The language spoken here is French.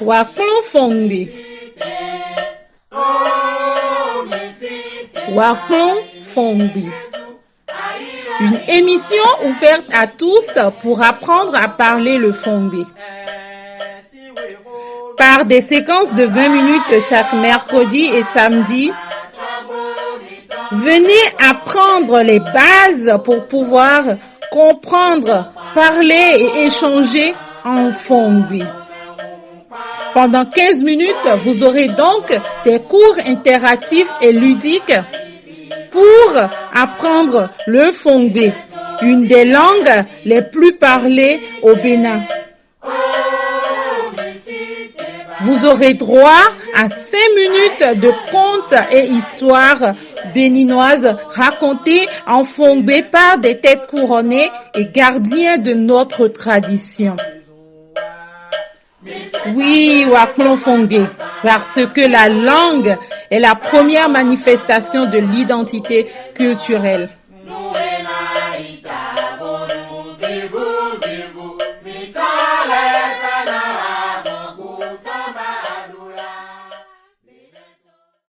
Waklon Fongbe. Waklon Fongbe. Une émission ouverte à tous pour apprendre à parler le Fongbe. Par des séquences de 20 minutes chaque mercredi et samedi, venez apprendre les bases pour pouvoir comprendre, parler et échanger en Fongbe. Pendant 15 minutes, vous aurez donc des cours interactifs et ludiques pour apprendre le Fongbe, une des langues les plus parlées au Bénin. Vous aurez droit à 5 minutes de contes et histoires béninoises racontées en Fongbe par des têtes couronnées et gardiens de notre tradition. Oui, Waklon Fongbe, parce que la langue est la première manifestation de l'identité culturelle.